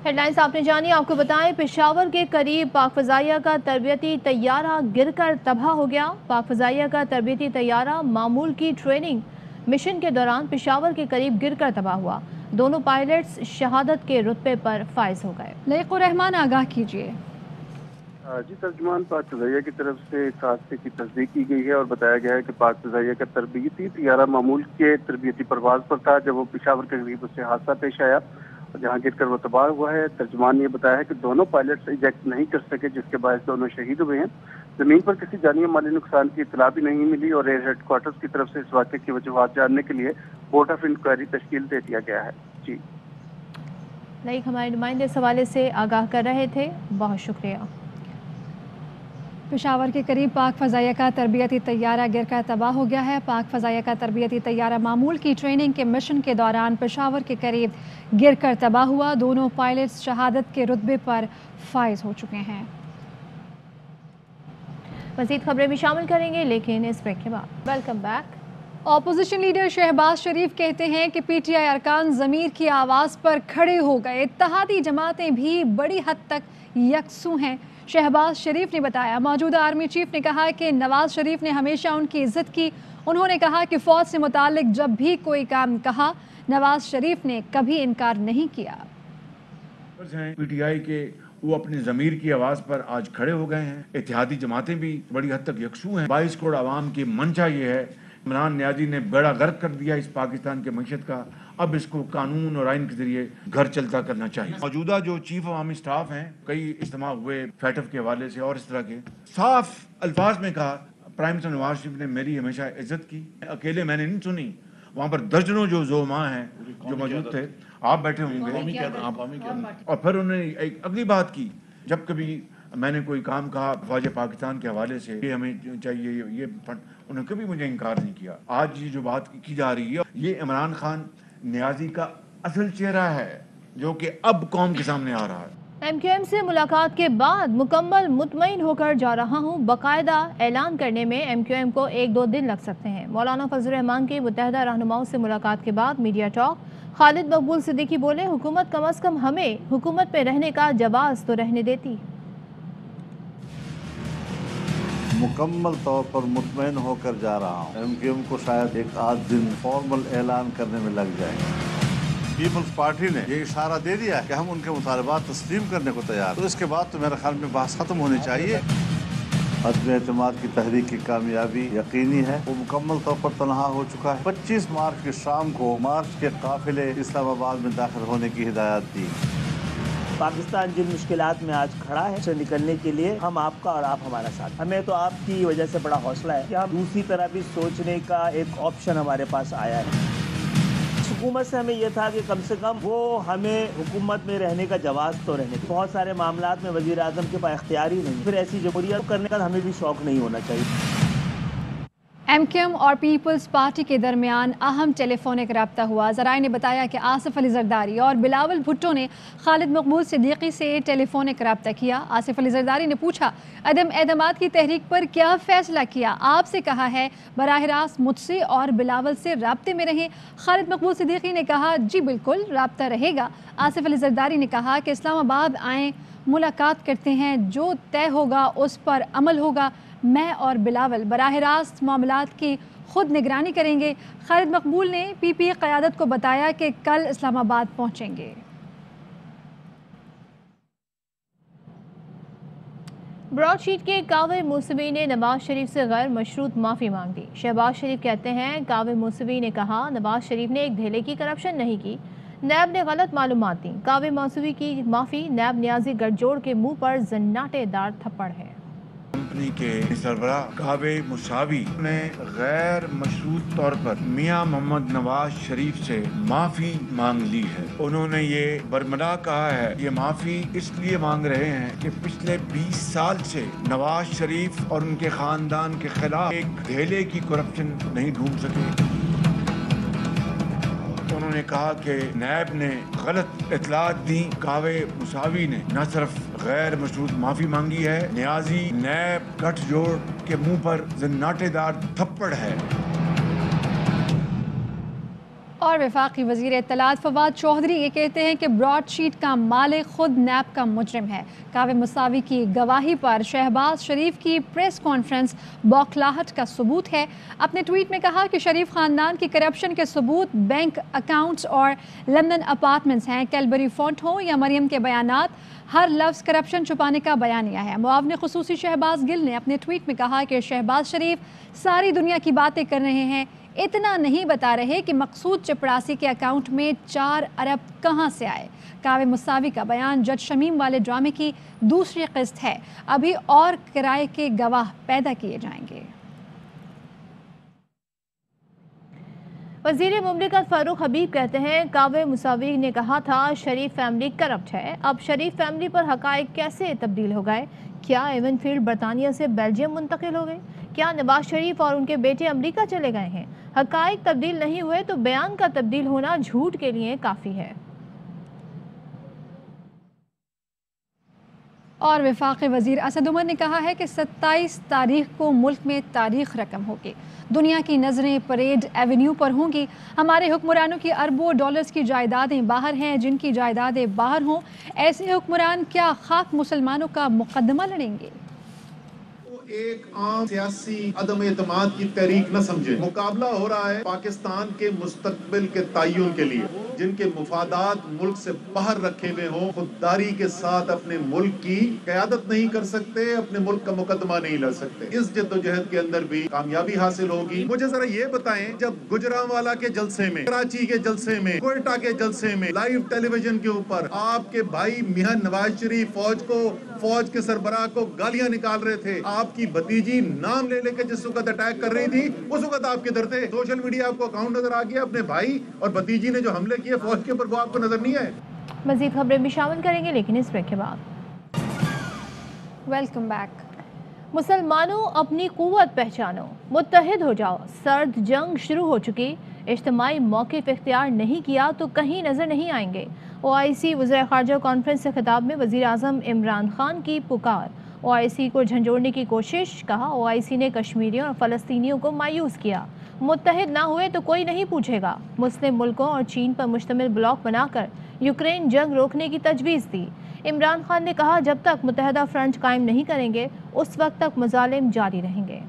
Headlines आपने जानी, आपको बताएं पेशावर के करीब पाक फ़ज़ाइया का तरबियती तैयारा गिरकर तबाह हो गया। पाक फ़ज़ाइया का तरबियती तैयारा मामूल की ट्रेनिंग मिशन के दौरान पेशावर के करीब गिरकर तबाह हुआ। दोनों पायलट्स शहादत के रुतबे पर फाइज हो गए। लईक़ुर रहमान आगाह कीजिए। जी, तर्जुमान पाक फ़ज़ाइया की तरफ से इस हादसे की तस्दीक की गई है और बताया गया है कि पाक फ़ज़ाइया का तरबियती तैयारा मामूल के तरबियती परवाज़ पर था जब वो पेशावर के करीब उससे हादसा पेश आया और जहाँ गिरकर वो तबाह हुआ है। तर्जुमान ने बताया है कि दोनों पायलट्स इजेक्ट नहीं कर सके, जिसके बायस दोनों शहीद हुए हैं। ज़मीन पर किसी जानी या माली नुकसान की इत्तला भी नहीं मिली और एयर हेडक्वार्टर्स की तरफ से इस वाक़े की वजूहात जानने के लिए बोर्ड ऑफ इंक्वायरी तश्कील दे दिया गया है। जी, लाइक हमारे नुमाइंदे इस हवाले से आगाह कर रहे थे, बहुत शुक्रिया। पेशावर के करीब पाक फ़ज़ाइया का तरबियती तैयारा गिरकर तबाह हो गया है। पाक फ़ज़ाइया का तरबियती तैयारा मामूल की ट्रेनिंग के मिशन के दौरान पेशावर के करीब गिरकर तबाह हुआ। दोनों पायलट्स शहादत के रुतबे पर फाइज हो चुके हैं। मज़ीद खबरें भी शामिल करेंगे लेकिन इस ब्रेक के बाद। Welcome back. Opposition leader Shehbaz Sharif कहते हैं कि पीटीआई अरकान ज़मीर की आवाज़ पर खड़े हो गए। इत्तेहादी जमातें भी बड़ी हद तक यकसू हैं। शहबाज शरीफ ने बताया, मौजूदा आर्मी चीफ ने कहा कि नवाज शरीफ ने हमेशा उनकी इज्जत की। उन्होंने कहा कि फ़ौज से मुताल्लिक जब भी कोई काम कहा नवाज शरीफ ने कभी इनकार नहीं किया। पीटीआई के वो अपनी ज़मीर की आवाज़ पर आज खड़े हो गए हैं। इत्तेहादी जमातें भी बड़ी हद तक यकसू हैं। 22 करोड़ आवाम की मंशा ये है, इमरान न्याजी ने बेड़ा गर्क कर दिया इस पाकिस्तान के मईशत का। अब इसको कानून और आइन के जरिए घर चलता करना चाहिए। मौजूदा जो चीफ अवामी स्टाफ हैं, कई इज्तिमा हुए फैटफ के हवाले से और इस तरह के, साफ अल्फाज में कहा प्राइम मिनिस्टर नवाज शरीफ ने मेरी हमेशा इज्जत की। अकेले मैंने नहीं सुनी, वहाँ पर दर्जनों जो जोमा हैं जो मौजूद थे, आप बैठे होंगे। और फिर उन्होंने एक अगली बात की, जब कभी मैंने कोई काम कहा फौज पाकिस्तान के हवाले से, ये हमें चाहिए, ये फंड, उन्होंने कभी मुझे इनकार नहीं किया। आज ये जो बात की जा रही है, ये इमरान खान न्याजी का असल चेहरा है जो कि अब कौम के सामने आ रहा है। एमक्यूएम से मुलाकात के बाद मुकम्मल मुतमईन होकर जा रहा हूँ। बाकायदा ऐलान करने में एमक्यूएम को 1-2 दिन लग सकते हैं। मौलाना फजल रहमान के मुत्तहदा रहनुमाओं से मुलाकात के बाद मीडिया टॉक। खालिद मकबूल सिद्दीकी बोले, हुकूमत कम अज़ कम हमें हुकूमत में रहने का जवाज़ तो रहने देती। मुकम्मल तौर पर मुतमईन होकर जा रहा हूँ। एमक्यूएम को शायद एक आध दिन फॉर्मल ऐलान करने में लग जाएगा। पीपल्स पार्टी ने ये इशारा दे दिया कि हम उनके मुतालबात तस्लीम करने को तैयार, तो इसके बाद तो मेरे ख्याल में बहस खत्म होनी चाहिए। अदम एतमाद की तहरीक की कामयाबी यकीनी है, वो मुकम्मल तौर पर तनहा हो चुका है। 25 मार्च की शाम को मार्च के काफिले इस्लामाबाद में दाखिल होने की हिदायत दी। पाकिस्तान जिन मुश्किलात में आज खड़ा है, उससे निकलने के लिए हम आपका और आप हमारा साथ। हमें तो आपकी वजह से बड़ा हौसला है कि हम दूसरी तरह भी सोचने का एक ऑप्शन हमारे पास आया है। हुकूमत से हमें यह था कि कम से कम वो हमें हुकूमत में रहने का जवाब तो रहने। बहुत सारे मामलात में वज़ीर आज़म के पास इख्तियार ही नहीं, फिर ऐसी जमहूरियत करने का हमें भी शौक नहीं होना चाहिए। एमक्यूएम और पीपल्स पार्टी के दरमियान अहम टेलीफोनिक रब्ता हुआ। ज़राए ने बताया कि आसिफ अली जरदारी और बिलावल भुट्टो ने खालिद मकबूल सिद्दीकी से टेलीफोनिक रब्ता किया। आसिफ अली जरदारी ने पूछा, अदम एतमाद की तहरीक पर क्या फ़ैसला किया? आपसे कहा है बराह रास्त मुझसे और बिलावल से रब्ते में रहें। खालिद मकबूल सिद्दीकी ने कहा, जी बिल्कुल रब्ता रहेगा। आसिफ अली जरदारी ने कहा कि इस्लामाबाद आएँ, मुलाकात करते हैं, जो तय होगा उस पर अमल होगा। मैं और बिलावल बराह रास्त मामलात की खुद निगरानी करेंगे। खालिद मकबूल ने पीपीए क़यादत को बताया कि कल इस्लामाबाद पहुंचेंगे। ब्रॉडशीट के कावे मूसवी ने नवाज शरीफ से गैर मशरूत माफ़ी मांग दी। शहबाज शरीफ कहते हैं, कावे मूसवी ने कहा नवाज शरीफ ने एक धेले की करप्शन नहीं की, नैब ने गलत मालूमात दी। कावे मूसवी की माफ़ी नैब न्याजी गठजोड़ के मुंह पर जन्नाटेदार थप्पड़ है। कंपनी के सरबराह कावे मुसावी ने गैर मशरूत तौर पर मियां मोहम्मद नवाज शरीफ से माफी मांग ली है। उन्होंने ये बरमला कहा है, ये माफी इसलिए मांग रहे हैं कि पिछले 20 साल से नवाज शरीफ और उनके खानदान के खिलाफ एक धेले की करप्शन नहीं ढूंढ सके। उन्होंने कहा कि नैब ने गलत इतलात दी। कावे मुसावी ने न सिर्फ गैर मशरूत माफी मांगी है, न्याजी नैब गठजोड़ के मुंह पर जन्नाटेदार थप्पड़ है। اور وفاقی وزیر اطلاعات فواد چودھری یہ کہتے ہیں کہ براڈ شیٹ کا مالک خود نیب کا مجرم ہے۔ کعبے مساوی کی گواہی پر شہباز شریف کی پریس کانفرنس بوکھلاہٹ کا ثبوت ہے۔ اپنے ٹویٹ میں کہا کہ شریف خاندان کی کرپشن کے ثبوت بینک اکاؤنٹس اور لندن اپارٹمنٹس ہیں۔ کیلبری فونٹ ہو یا مریم کے بیانات، ہر لفظ کرپشن چھپانے کا بیانیہ ہے۔ معاون خصوصی شہباز گل نے اپنے ٹویٹ میں کہا کہ شہباز شریف ساری دنیا کی باتیں کر رہے ہیں، اتنا نہیں بتا رہے کہ مقصود چپڑاسی کے اکاؤنٹ میں 4 ارب کہاں سے آئے۔ کعبے مساوی کا بیان جج شمیم والے ڈرامے کی دوسری قسط ہے، ابھی اور کرائے کے گواہ پیدا کیے جائیں گے۔ وزیر مملکت فاروق حبیب کہتے ہیں کعبے مساوی نے کہا تھا شریف فیملی کرپٹ ہے، اب شریف فیملی پر حقائق کیسے تبدیل ہو گئے؟ کیا ایون فیلڈ برطانیہ سے بیلجیم منتقل ہو گئے؟ کیا نواز شریف اور ان کے بیٹے امریکہ چلے گئے ہیں؟ حقائق تبدیل نہیں ہوئے تو بیان کا تبدیل ہونا جھوٹ کے لیے کافی ہے۔ اور وفاقی وزیر اسد عمر نے کہا ہے کہ 27 تاریخ کو ملک میں تاریخ رقم ہوگی، دنیا کی نظریں پریڈ ایونیو پر ہوں گی۔ ہمارے حکمرانوں کی اربوں ڈالرز کی جائیدادیں باہر ہیں، جن کی جائیدادیں باہر ہوں ایسے حکمران کیا خاک مسلمانوں کا مقدمہ لڑیں گے؟ ایک عام سیاسی عدم اعتماد کی تحریک نہ سمجھے، مقابلہ ہو رہا ہے پاکستان کے مستقبل کے تعین کے لیے۔ جن کے مفادات ملک سے باہر رکھے ہوئے ہوں، خودداری کے ساتھ اپنے ملک کی قیادت نہیں کر سکتے، اپنے ملک کا مقدمہ نہیں لڑ سکتے۔ اس جدوجہد کے اندر بھی کامیابی حاصل ہوگی۔ مجھے ذرا یہ بتائیں، جب گجرانوالہ کے جلسے میں، کراچی کے جلسے میں، کوئٹہ کے جلسے میں لائیو ٹیلی ویژن کے اوپر آپ کے بھائی میاں نواز شریف فوج کے سربراہ کو گالیاں نکال رہے تھے، آپ کی بھتیجی نام لے کے جس وقت اٹیک کر رہی تھی اس وقت آپ کدھر تھے؟ سوشل میڈیا آپ کو اکاؤنٹ نظر آ گیا، اپنے بھائی اور بھتیجی نے جو حملے کیے فوج کے اوپر وہ آپ کو نظر نہیں آئے؟ مزید خبریں بھی شامل کریں گے لیکن اس بریک کے بعد۔ Welcome back. مسلمانوں اپنی قوت پہچانو، متحد ہو جاؤ، سرد جنگ شروع ہو چکی، اجتماعی موقف اختیار نہیں کیا تو کہیں نظر نہیں آئیں گے۔ OIC وزیر خارجہ کانفرنس سے خطاب میں وزیر اعظم عمران خان کی پکار، OIC کو جھنجھوڑنے کی کوشش، کہا OIC نے کشمیریوں اور فلسطینیوں کو مایوس کیا، متحد نہ ہوئے تو کوئی نہیں پوچھے گا۔ مسلم ملکوں اور چین پر مشتمل بلاک بنا کر یوکرین جنگ روکنے کی تجویز دی۔ عمران خان نے کہا جب تک متحدہ فرنٹ قائم نہیں کریں گے اس وقت تک مظالم جاری رہیں گے۔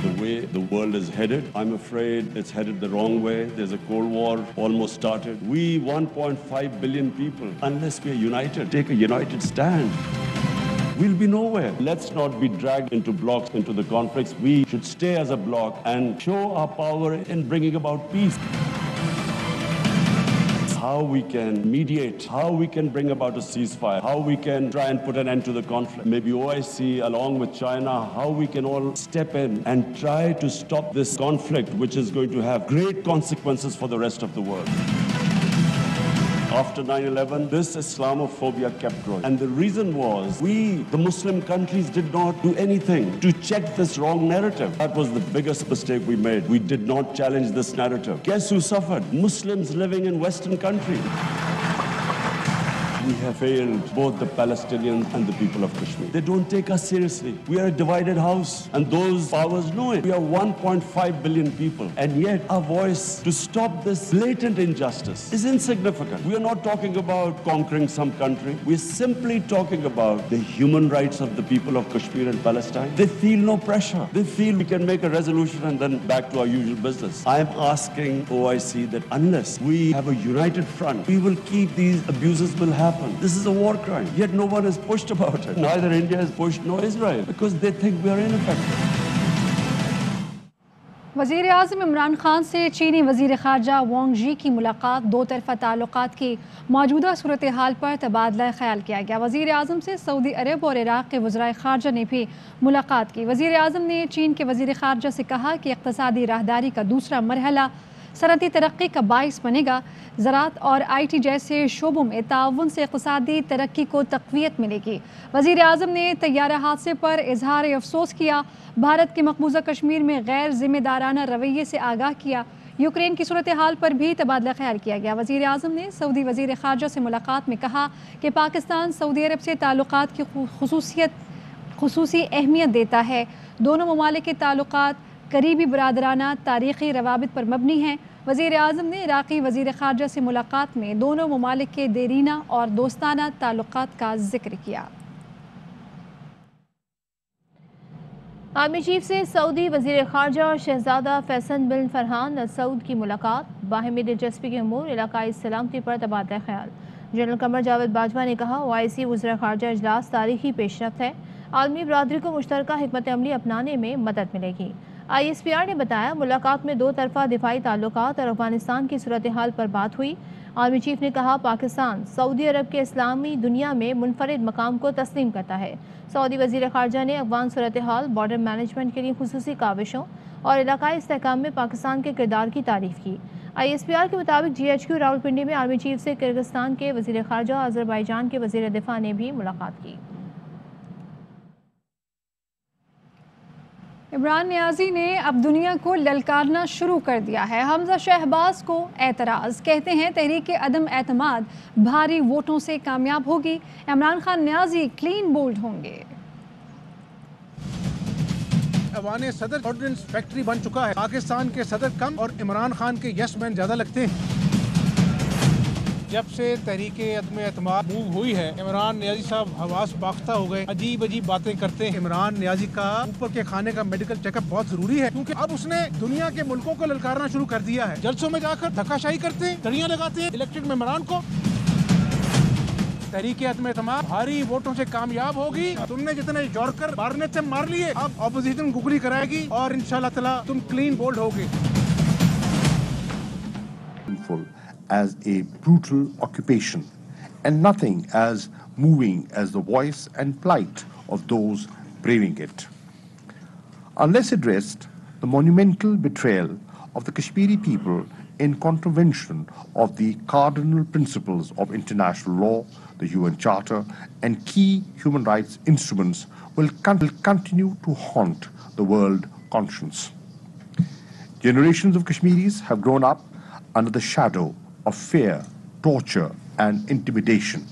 The way the world is headed, I'm afraid it's headed the wrong way. There's a Cold War almost started. We 1.5 billion people, unless we are united, take a united stand, we'll be nowhere. Let's not be dragged into blocks, into the conflicts. We should stay as a block and show our power in bringing about peace. How we can mediate, how we can bring about a ceasefire, how we can try and put an end to the conflict. Maybe OIC along with China, how we can all step in and try to stop this conflict which is going to have great consequences for the rest of the world. After 9/11, this Islamophobia kept growing. And the reason was we, the Muslim countries, did not do anything to check this wrong narrative. That was the biggest mistake we made. We did not challenge this narrative. Guess who suffered? Muslims living in Western countries. We have failed both the Palestinians and the people of Kashmir. They don't take us seriously. We are a divided house and those powers know it. We are 1.5 billion people and yet our voice to stop this blatant injustice is insignificant. We are not talking about conquering some country. We are simply talking about the human rights of the people of Kashmir and Palestine. They feel no pressure. They feel we can make a resolution and then back to our usual business. I am asking OIC that unless we have a united front, we will keep these abuses will happen. This is a war crime. Yet no one is pushed about it. Neither India is pushed nor Israel because they think we are ineffective. وزیر اعظم عمران خان سے چینی وزیر خارجہ وانگ جی کی ملاقات، دو طرفہ تعلقات کی موجودہ صورتحال پر تبادلہ خیال کیا گیا۔ وزیر اعظم سے سعودی عرب اور عراق کے وزرائے خارجہ نے بھی ملاقات کی۔ وزیر اعظم نے چین کے وزیر خارجہ سے کہا کہ اقتصادی راہداری کا دوسرا مرحلہ صنعتی ترقی کا باعث بنے گا۔ زراعت اور IT جیسے شعبوں میں تعاون سے اقتصادی ترقی کو تقویت ملے گی۔ وزیر اعظم نے طیارہ حادثے پر اظہار افسوس کیا، بھارت کے مقبوضہ کشمیر میں غیر ذمہ دارانہ رویے سے آگاہ کیا۔ یوکرین کی صورتحال پر بھی تبادلہ خیال کیا گیا۔ وزیر اعظم نے سعودی وزیر خارجہ سے ملاقات میں کہا کہ پاکستان سعودی عرب سے تعلقات کی خصوصی اہمیت دیتا ہے۔ دونوں ممالک کے تعلقات करीबी बरादराना तारीख़ी रवाबित पर मबनी हैं। वज़ीर आज़म ने इराक़ी वज़ीर ख़ारजा से मुलाकात में दोनों ममालिक के देरीना और दोस्ताना ताल्लुक़ात का जिक्र किया। आर्मी चीफ से सऊदी वज़ीर ख़ारजा और शहज़ादा फैसल बिन फरहान अल सऊद की मुलाकात, बाहमी दिलचस्पी के अमूर, इलाक़ाई सलामती पर तबादला ख्याल। जनरल कमर जावेद बाजवा ने कहा, OIC वज़ीर ख़ारजा इजलास तारीखी पेशरफ्त है, आलमी बरादरी को मुश्तरका हिकमत अमली अपनाने में मदद मिलेगी। ISPR ने बताया, मुलाकात में दो तरफ़ा दिफाई ताल्लुकात और अफगानिस्तान की सूरत हाल पर बात हुई। आर्मी चीफ ने कहा, पाकिस्तान सऊदी अरब के इस्लामी दुनिया में मुनफरिद मकाम को तस्लीम करता है। सऊदी वज़ीर ख़ारजा ने अफगान सूरत हाल, बॉर्डर मैनेजमेंट के लिए खुसूसी काविशों और इलाकाई इस्तेहकाम में पाकिस्तान के किरदार की तारीफ़ की। ISPR के मुताबिक GHQ रावलपिंडी में आर्मी चीफ से किर्गिस्तान के वज़ीर ख़ारजा और अज़रबैजान के वज़ीर दिफा ने भी मुलाकात की। इमरान नियाज़ी ने अब दुनिया को ललकारना शुरू कर दिया है। हमजा शहबाज को एतराज़, कहते हैं तहरीक अदम एतमाद भारी वोटों से कामयाब होगी। इमरान खान नियाज़ी क्लीन बोल्ड होंगे। अवान सदर ऑर्डिनेंस फैक्ट्री बन चुका है। पाकिस्तान के सदर कम और इमरान खान के यस मैन ज्यादा लगते हैं। जब से तहरीक अदम एतमाद मूव हुई है, इमरान नियाज़ी साहब हवास बाख्ता हो गए, अजीब अजीब बातें करते हैं। इमरान नियाज़ी का ऊपर के खाने का मेडिकल चेकअप बहुत जरूरी है, क्योंकि अब उसने दुनिया के मुल्कों को ललकारना शुरू कर दिया है। जलसों में जाकर धक्काशाही करते हैं, तड़ियां लगाते हैं इलेक्टेड मेंबरान को। तहरीक अदम एतमाद भारी वोटों से कामयाब होगी। तुमने जितने जॉर्कर मारने से मार लिए, अब ऑपोजिशन गुगली कराएगी और इंशाल्लाह ताला तुम क्लीन बोल्ड होगे। As a brutal occupation, and nothing as moving as the voice and plight of those braving it. Unless addressed, the monumental betrayal of the Kashmiri people in contravention of the cardinal principles of international law, the UN Charter, and key human rights instruments will continue to haunt the world conscience. Generations of Kashmiris have grown up under the shadow of fear, torture, and intimidation.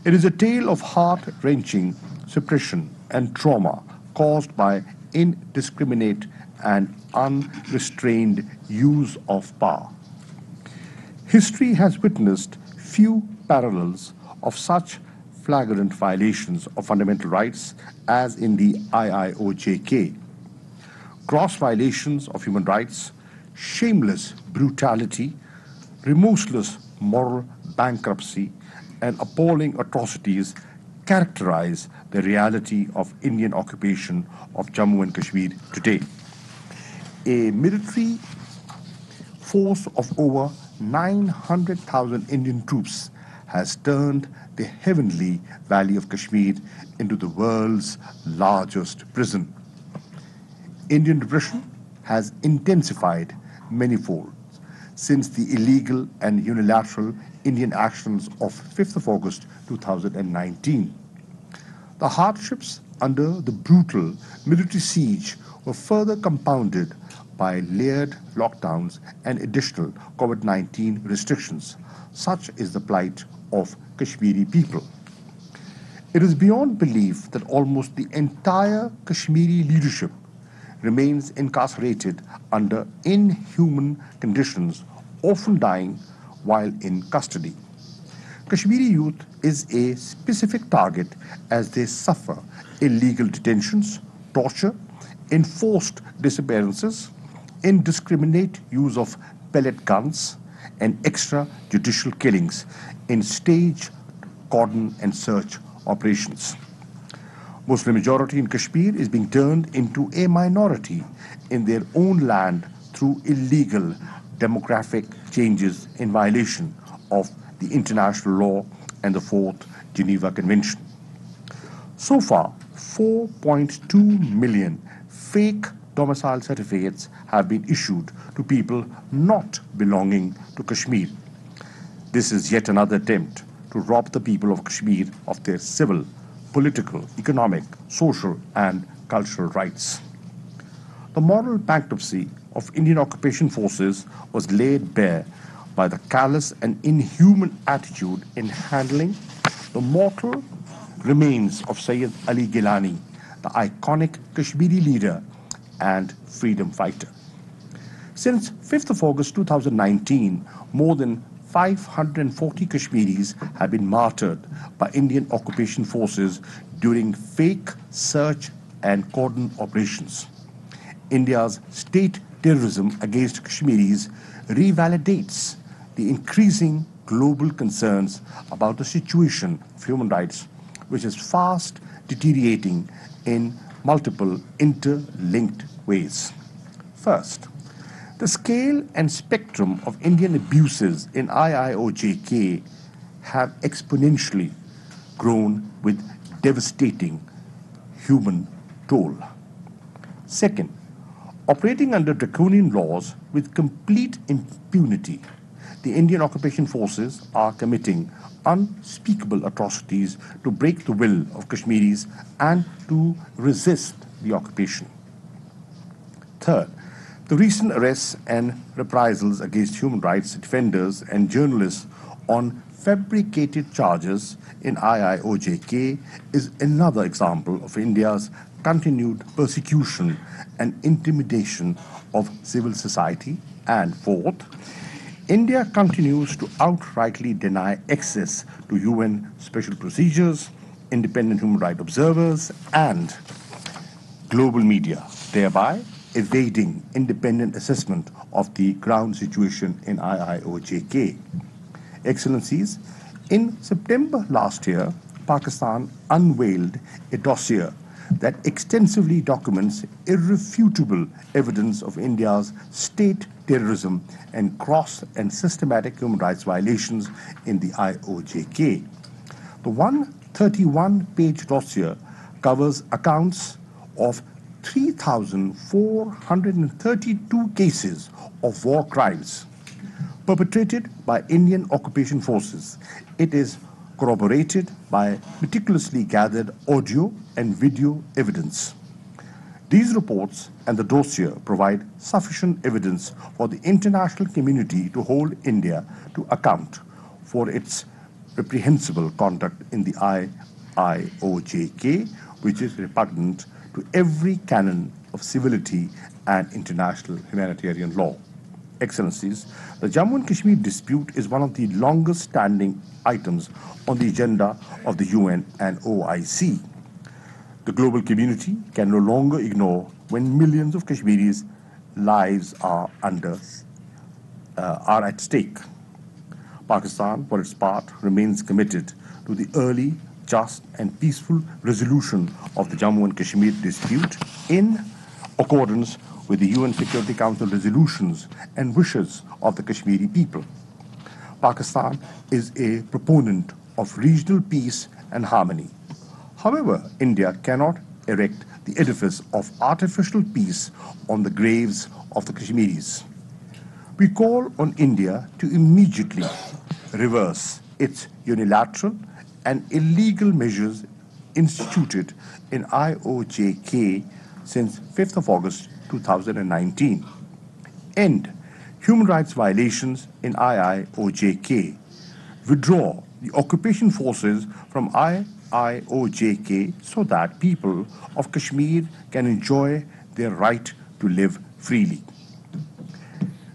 It is a tale of heart-wrenching suppression and trauma caused by indiscriminate and unrestrained use of power. History has witnessed few parallels of such flagrant violations of fundamental rights as in the IIOJK. Gross violations of human rights, shameless brutality, remorseless moral bankruptcy, and appalling atrocities characterize the reality of Indian occupation of Jammu and Kashmir today. A military force of over 900,000 Indian troops has turned the heavenly valley of Kashmir into the world's largest prison. Indian repression has intensified manifold since the illegal and unilateral Indian actions of 5th of August 2019. The hardships under the brutal military siege were further compounded by layered lockdowns and additional COVID-19 restrictions. Such is the plight of Kashmiri people. It is beyond belief that almost the entire Kashmiri leadership remains incarcerated under inhuman conditions, often dying while in custody. Kashmiri youth is a specific target as they suffer illegal detentions, torture, enforced disappearances, indiscriminate use of pellet guns, and extrajudicial killings in staged cordon and search operations. Muslim majority in Kashmir is being turned into a minority in their own land through illegal demographic changes in violation of the international law and the 4th Geneva Convention. So far, 4.2 million fake domicile certificates have been issued to people not belonging to Kashmir. This is yet another attempt to rob the people of Kashmir of their civil, political, economic, social, and cultural rights. The moral bankruptcy of Indian occupation forces was laid bare by the callous and inhuman attitude in handling the mortal remains of Sayyid Ali Gilani, the iconic Kashmiri leader and freedom fighter. Since 5th of August 2019, more than 540 Kashmiris have been martyred by Indian occupation forces during fake search and cordon operations. India's state terrorism against Kashmiris revalidates the increasing global concerns about the situation of human rights, which is fast deteriorating in multiple interlinked ways. First, the scale and spectrum of Indian abuses in IIOJK have exponentially grown with devastating human toll. Second, operating under draconian laws with complete impunity, the Indian occupation forces are committing unspeakable atrocities to break the will of Kashmiris and to resist the occupation. Third, the recent arrests and reprisals against human rights defenders and journalists on fabricated charges in IIOJK is another example of India's continued persecution and intimidation of civil society. And fourth, India continues to outrightly deny access to UN special procedures, independent human rights observers, and global media, thereby evading independent assessment of the ground situation in IIOJK. Excellencies, in September last year, Pakistan unveiled a dossier that extensively documents irrefutable evidence of India's state terrorism and gross and systematic human rights violations in the IOJK. The 131-page dossier covers accounts of 3,432 cases of war crimes perpetrated by Indian occupation forces. It is corroborated by meticulously gathered audio and video evidence. These reports and the dossier provide sufficient evidence for the international community to hold India to account for its reprehensible conduct in the IIOJK, which is repugnant to every canon of civility and international humanitarian law. Excellencies, the Jammu and Kashmir dispute is one of the longest standing items on the agenda of the UN and OIC. The global community can no longer ignore when millions of Kashmiris' lives are at stake. Pakistan, for its part, remains committed to the early, just and peaceful resolution of the Jammu and Kashmir dispute in accordance with the UN Security Council resolutions and wishes of the Kashmiri people. Pakistan is a proponent of regional peace and harmony. However, India cannot erect the edifice of artificial peace on the graves of the Kashmiris. We call on India to immediately reverse its unilateral and illegal measures instituted in IOJK since 5th of August 2019. End human rights violations in IIOJK. Withdraw the occupation forces from IIOJK so that people of Kashmir can enjoy their right to live freely.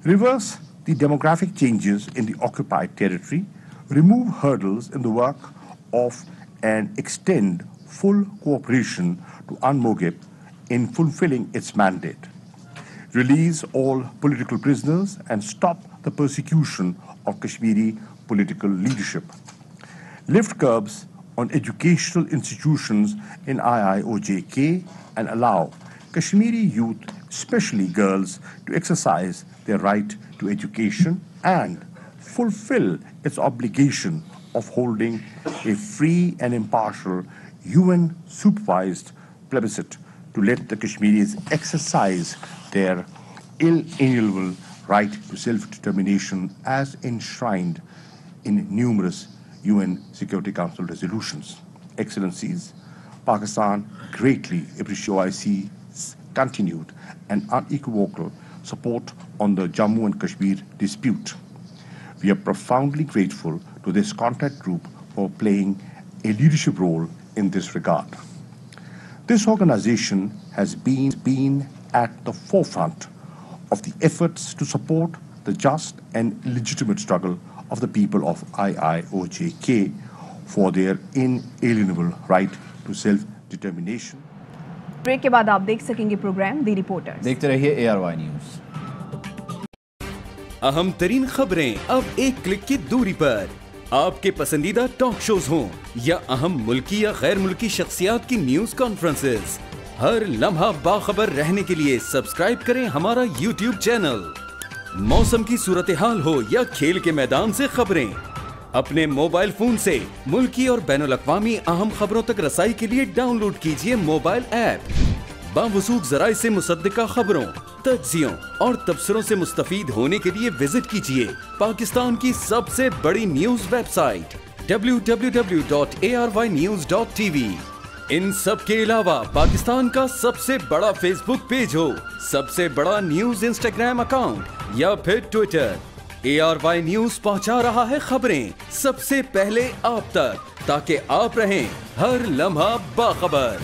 Reverse the demographic changes in the occupied territory, remove hurdles in the work of and extend full cooperation to UNMOGIP in fulfilling its mandate. Release all political prisoners and stop the persecution of Kashmiri political leadership. Lift curbs on educational institutions in IIOJK and allow Kashmiri youth, especially girls, to exercise their right to education and fulfill its obligation of holding a free and impartial UN-supervised plebiscite to let the Kashmiris exercise their inalienable right to self-determination as enshrined in numerous UN Security Council resolutions. Excellencies, Pakistan greatly appreciates OIC's continued and unequivocal support on the Jammu and Kashmir dispute. We are profoundly grateful to this contact group for playing a leadership role in this regard. This organization has been at the forefront of the efforts to support the just and legitimate struggle of the people of IIOJK for their inalienable right to self-determination. Break के बाद आप देख सकेंगे programme दी reporters. देखते रहिए ARY news. अहम तरीन खबरें अब एक क्लिक की दूरी पर। आपके पसंदीदा टॉक शोज हों या अहम मुल्की या गैर मुल्की शख्सियात की न्यूज कॉन्फ्रेंसेस, हर लम्हा बाखबर रहने के लिए सब्सक्राइब करें हमारा YouTube चैनल। मौसम की सूरत हाल हो या खेल के मैदान से खबरें, अपने मोबाइल फोन से मुल्की और बैनुल-अक़वामी अहम खबरों तक रसाई के लिए डाउनलोड कीजिए मोबाइल ऐप। बावसूख ज़राए से मुसद्दिका खबरों, तज्ज़ियों और तबसरों से मुस्तफ़ीद होने के लिए विजिट कीजिए पाकिस्तान की सबसे बड़ी न्यूज़ वेबसाइट www.arynews.tv। इन सब के अलावा पाकिस्तान का सबसे बड़ा फेसबुक पेज हो, सबसे बड़ा न्यूज़ इंस्टाग्राम अकाउंट या फिर ट्विटर, ARY न्यूज़ पहुंचा रहा है खबरें सबसे पहले आप तक, ताकि आप रहें हर लम्हा बाखबर।